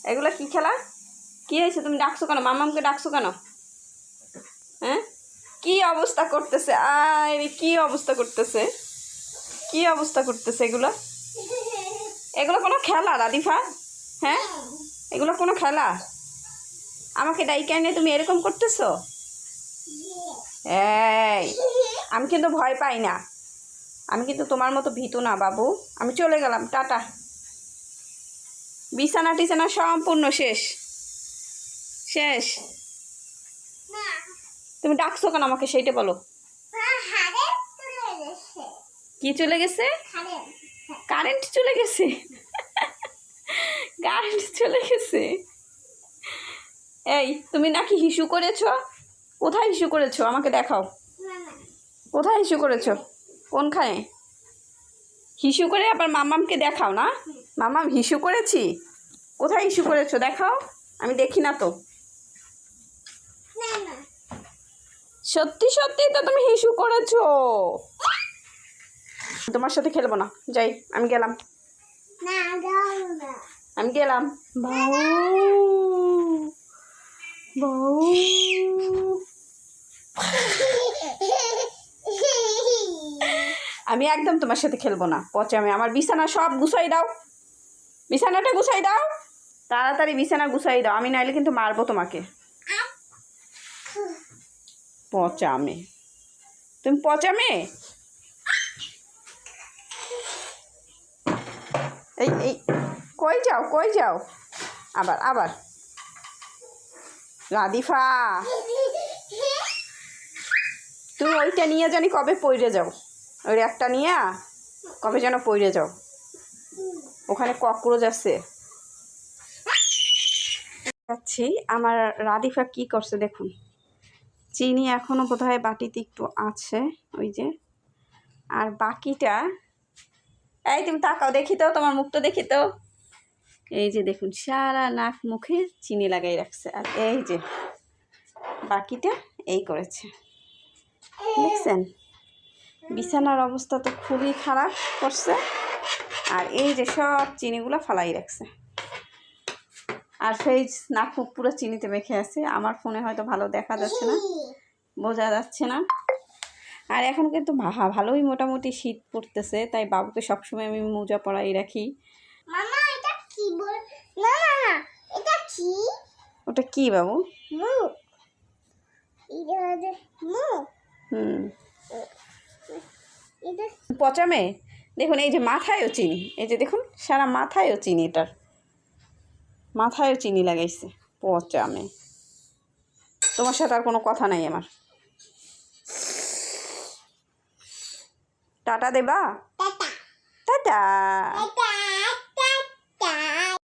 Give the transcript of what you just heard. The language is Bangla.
এগুলো কি খেলা? কি হয়েছে? তুমি ডাকছো কেন? মামামকে ডাকছো কেন? হ্যাঁ, কি অবস্থা করতেছে? আরে কি অবস্থা করতেছে, কি অবস্থা করতেছে এগুলো? এগুলো কোনো খেলা রাদিফা? হ্যাঁ, এগুলো কোনো খেলা? আমাকে ডাইকে এনে তুমি এরকম করতেছো? এই, আমি কিন্তু ভয় পাই না, আমি কিন্তু তোমার মতো ভীতু না বাবু। আমি চলে গেলাম, টাটা। বিছানা টিছানা সম্পূর্ণ শেষ শেষ। তুমি ডাকছো কেন আমাকে সেইটা বলো। কি চলে গেছে? কারেন্ট চলে গেছে? কারেন্ট চলে গেছে? এই, তুমি নাকি হিসু করেছো? কোথায় হিসু করেছো? আমাকে দেখাও, কোথায় হিসু করেছো? কোনখানে হিসু করে? আবার মামামকে দেখাও না। মামাম হিসু করেছি? কোথায় হিসু করেছো দেখাও, আমি দেখি না তো। সত্যি সত্যি তো তুমি হিসু করেছো। তোমার সাথে খেলবো না, যাই, আমি গেলাম, আমি গেলাম। বাউ বাউ, আমি একদম তোমার সাথে খেলবো না, পচে। আমি আমার বিছানা সব গুছাই দাও, বিছানাটা গুছাই দাও, তাড়াতাড়ি বিছানা গুছাই দাও, আমি নাইলে কিন্তু মারবো তোমাকে। পচা মেয়ে, তুমি পচা মেয়ে। এই এই, কই যাও, কই যাও? আবার আবার রাদিফা, তুমি ওইটা নিয়ে জানি কবে পইরে যাও, ওই একটা নিয়ে কবে যেন পইরে যাও, ওখানে ককরোচ আছে। যাচ্ছি। আমার রাদিফা কি করছে দেখুন, চিনি এখনও বোধহয় বাটিতে একটু আছে, ওই যে, আর বাকিটা, এই তুমি তাকাও দেখি তো, তোমার মুখটা দেখি তো। এই যে দেখুন, সারা নাক মুখে চিনি লাগাই রাখছে, আর এই যে বাকিটা এই করেছে, দেখছেন? বিছানার অবস্থা তো খুবই খারাপ করছে, আর এই যে সব চিনিগুলো ফালাই রাখছে, আর সেই নাক মুখ পুরো চিনিতে মেখে আছে। আমার ফোনে হয়তো ভালো দেখা যাচ্ছে না, বোঝা যাচ্ছে না। আর এখন কিন্তু ভালোই মোটামুটি শীত পড়তেছে, তাই বাবুকে সবসময় আমি মোজা পরাই রাখি। মামা এটা কি বল? না না না, এটা কি? ওটা কি বাবু? মুখ। এটা মুখ। এটা পচা মেয়ে। দেখুন এই যে মাথায়ও চিনি, এই যে দেখুন সারা মাথায়ও চিনি, এটার মাথায়ও চিনি লাগাইছে। পচা মেয়ে, তোমার সাথে আর কোনো কথা নাই আমার। টাটা দেবা? টাটা। টাটা। টাটা।